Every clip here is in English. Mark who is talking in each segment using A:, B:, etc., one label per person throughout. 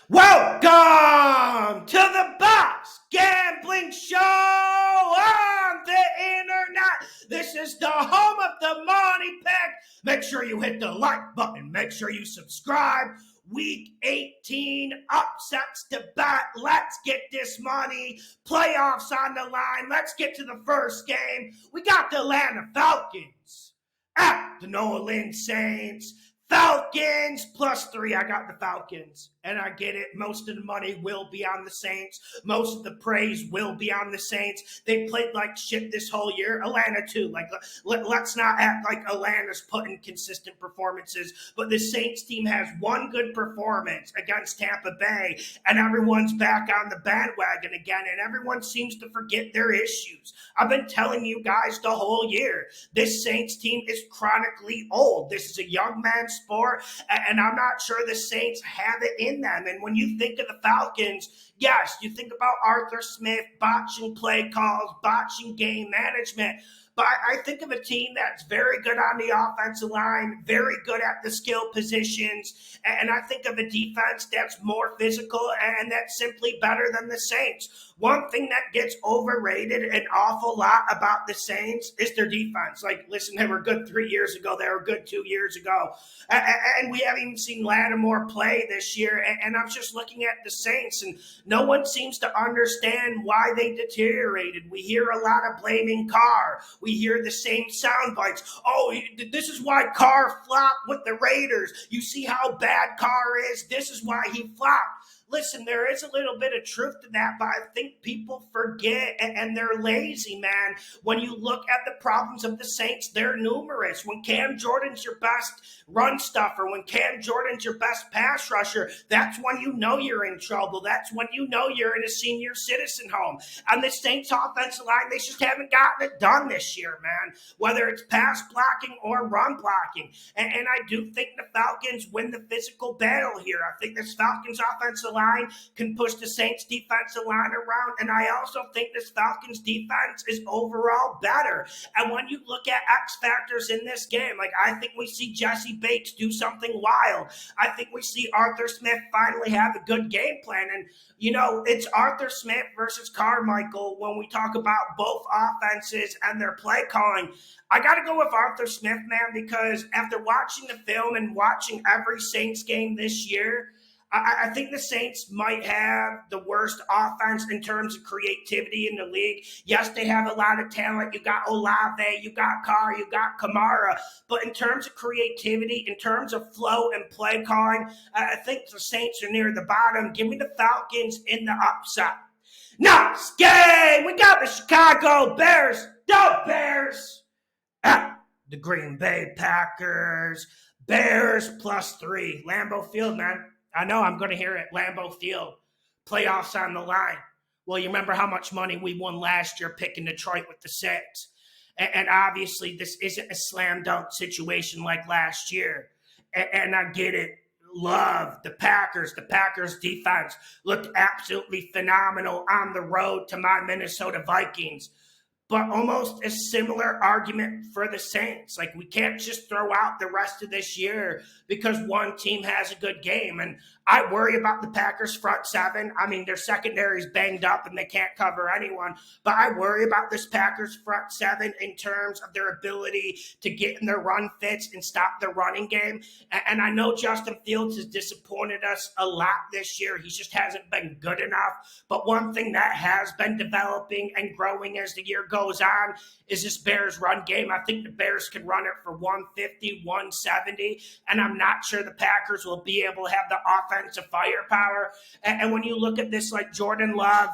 A: Welcome to the Boss Gambling Show on the internet. This is the home of the money pick. Make sure you hit the like button. Make sure you subscribe. Week 18 upsets to bet. Let's get this money. Playoffs on the line. Let's get to the first game. We got the Atlanta Falcons at the New Orleans Saints. Falcons +3. I got the Falcons. And I get it. Most of the money will be on the Saints. Most of the praise will be on the Saints. They played like shit this whole year. Atlanta too. Let's not act like Atlanta's putting consistent performances. But the Saints team has one good performance against Tampa Bay. And everyone's back on the bandwagon again. And everyone seems to forget their issues. I've been telling you guys the whole year. This Saints team is chronically old. This is a young man's sport. And I'm not sure the Saints have it in them. And when you think of the Falcons, yes, you think about Arthur Smith botching play calls, botching game management. But I think of a team that's very good on the offensive line, very good at the skill positions, and I think of a defense that's more physical and that's simply better than the Saints. One thing that gets overrated an awful lot about the Saints is their defense. Like, listen, they were good 3 years ago. They were good 2 years ago. And we haven't even seen Lattimore play this year. And I'm just looking at the Saints, and no one seems to understand why they deteriorated. We hear a lot of blaming Carr. We hear the same sound bites. Oh, this is why Carr flopped with the Raiders. You see how bad Carr is? This is why he flopped. Listen, there is a little bit of truth to that, but I think people forget and they're lazy, man. When you look at the problems of the Saints, they're numerous. When Cam Jordan's your best run stuffer, when Cam Jordan's your best pass rusher, that's when you know you're in trouble. That's when you know you're in a senior citizen home. And the Saints offensive line, they just haven't gotten it done this year, man, whether it's pass blocking or run blocking. And I do think the Falcons win the physical battle here. I think this Falcons offensive line can push the Saints defensive line around, and I also think this Falcons defense is overall better. And when you look at X factors in this game, like, I think we see Jesse Bates do something wild. I think we see Arthur Smith finally have a good game plan. And you know, it's Arthur Smith versus Carmichael when we talk about both offenses and their play calling. I got to go with Arthur Smith, man, because after watching the film and watching every Saints game this year, I think the Saints might have the worst offense in terms of creativity in the league. Yes, they have a lot of talent. You got Olave, you got Carr, you got Kamara. But in terms of creativity, in terms of flow and play calling, I think the Saints are near the bottom. Give me the Falcons in the upset. Next game, we got the Chicago Bears. The Bears at the Green Bay Packers. Bears +3. Lambeau Field, man. I know I'm going to hear it. Lambeau Field. Playoffs on the line. Well, you remember how much money we won last year picking Detroit with the 6. And obviously, this isn't a slam dunk situation like last year. And I get it. Love the Packers. The Packers defense looked absolutely phenomenal on the road to my Minnesota Vikings. But almost a similar argument for the Saints. Like, we can't just throw out the rest of this year because one team has a good game. And I worry about the Packers front seven. I mean, their secondary is banged up and they can't cover anyone. But I worry about this Packers front seven in terms of their ability to get in their run fits and stop the running game. And I know Justin Fields has disappointed us a lot this year. He just hasn't been good enough. But one thing that has been developing and growing as the year goes on is this Bears run game. I think the Bears can run it for 150, 170, and I'm not sure the Packers will be able to have the offensive firepower. And when you look at this, like Jordan Love,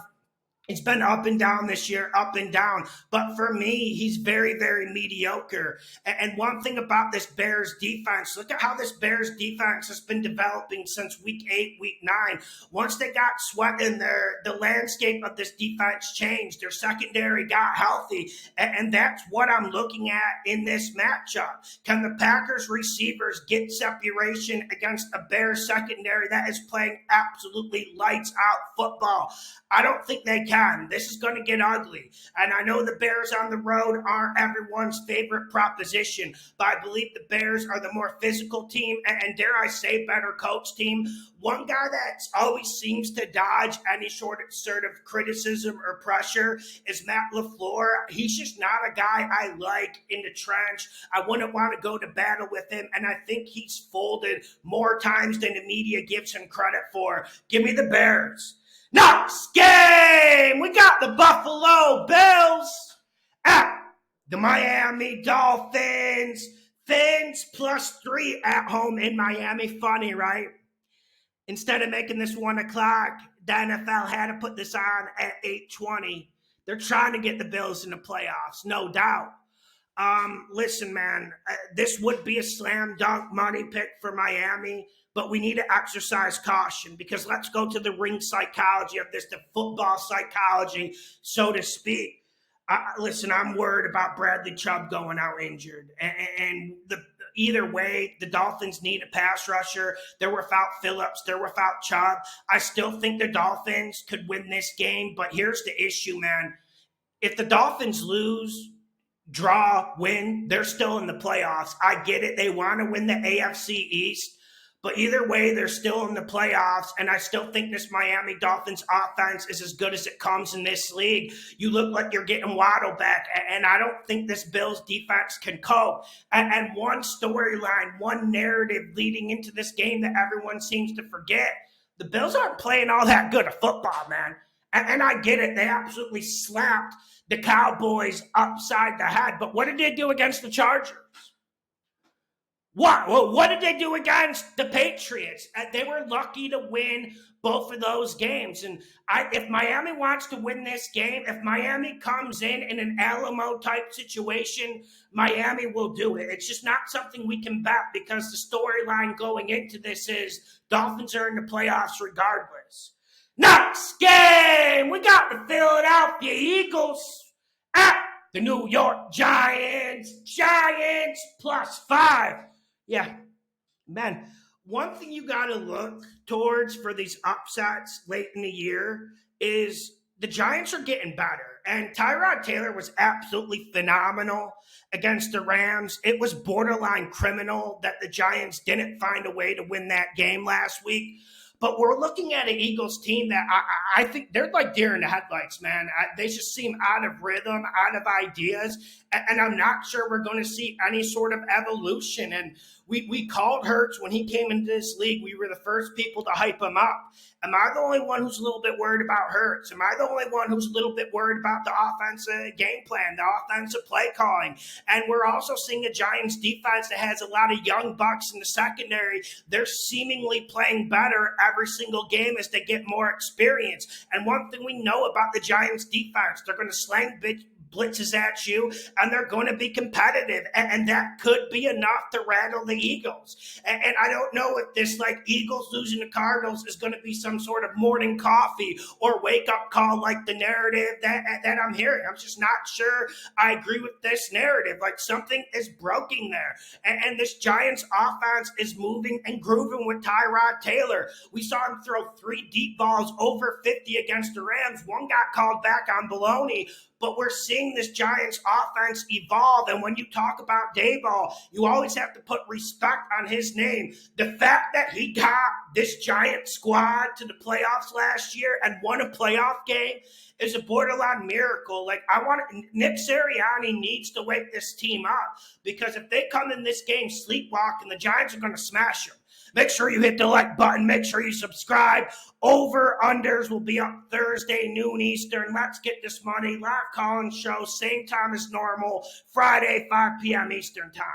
A: it's been up and down this year, up and down. But for me, he's very, very mediocre. And one thing about this Bears defense, look at how this Bears defense has been developing since week 8, week 9. Once they got Sweat in there, the landscape of this defense changed. Their secondary got healthy. And that's what I'm looking at in this matchup. Can the Packers receivers get separation against a Bears secondary that is playing absolutely lights out football? I don't think they can. 10. This is going to get ugly. And I know the Bears on the road aren't everyone's favorite proposition, but I believe the Bears are the more physical team and dare I say, better coach team. One guy that always seems to dodge any sort of criticism or pressure is Matt LaFleur. He's just not a guy I like in the trench. I wouldn't want to go to battle with him, and I think he's folded more times than the media gives him credit for. Give me the Bears. Next game, we got the Buffalo Bills at the Miami Dolphins. Fins +3 at home in Miami. Funny, right? Instead of making this 1 o'clock, the NFL had to put this on at 8:20. They're trying to get the Bills in the playoffs, no doubt. Listen, man, this would be a slam dunk money pick for Miami, but we need to exercise caution because let's go to the ring psychology of this, the football psychology, so to speak. Listen, I'm worried about Bradley Chubb going out injured. And either way, the Dolphins need a pass rusher. They're without Phillips. They're without Chubb. I still think the Dolphins could win this game, but here's the issue, man. If the Dolphins lose, draw, win, they're still in the playoffs. I get it. They want to win the AFC East. But either way, they're still in the playoffs, and I still think this Miami Dolphins offense is as good as it comes in this league. You look like you're getting Waddle back, and I don't think this Bills defense can cope. And one storyline, one narrative leading into this game that everyone seems to forget, the Bills aren't playing all that good of football, man. And I get it. They absolutely slapped the Cowboys upside the head. But what did they do against the Chargers? What did they do against the Patriots? They were lucky to win both of those games. And if Miami wants to win this game, if Miami comes in an Alamo-type situation, Miami will do it. It's just not something we can bet because the storyline going into this is Dolphins are in the playoffs regardless. Next game, we got the Philadelphia Eagles at the New York Giants. Giants +5. Yeah, man, one thing you got to look towards for these upsets late in the year is the Giants are getting better. And Tyrod Taylor was absolutely phenomenal against the Rams. It was borderline criminal that the Giants didn't find a way to win that game last week. But we're looking at an Eagles team that I think they're like deer in the headlights, man. They just seem out of rhythm, out of ideas, and I'm not sure we're going to see any sort of evolution. And we called Hurts when he came into this league. We were the first people to hype him up. Am I the only one who's a little bit worried about Hurts? Am I the only one who's a little bit worried about the offensive game plan, the offensive play calling? And we're also seeing a Giants defense that has a lot of young bucks in the secondary. They're seemingly playing better every single game as they get more experience. And one thing we know about the Giants defense, they're going to slang blitzes at you, and they're going to be competitive, and that could be enough to rattle the Eagles. And I don't know if this Eagles losing the Cardinals is going to be some sort of morning coffee or wake-up call like the narrative that I'm hearing. I'm just not sure I agree with this narrative. Something is broken there. And this Giants offense is moving and grooving with Tyrod Taylor. We saw him throw 3 deep balls over 50 against the Rams. One got called back on baloney. But we're seeing this Giants offense evolve. And when you talk about Daboll, you always have to put respect on his name. The fact that he got this Giant squad to the playoffs last year and won a playoff game is a borderline miracle. Nick Sirianni needs to wake this team up because if they come in this game sleepwalking, the Giants are going to smash them. Make sure you hit the like button. Make sure you subscribe. Over-unders will be up Thursday, noon Eastern. Let's get this money. Live call-in show, same time as normal. Friday, 5 p.m. Eastern time.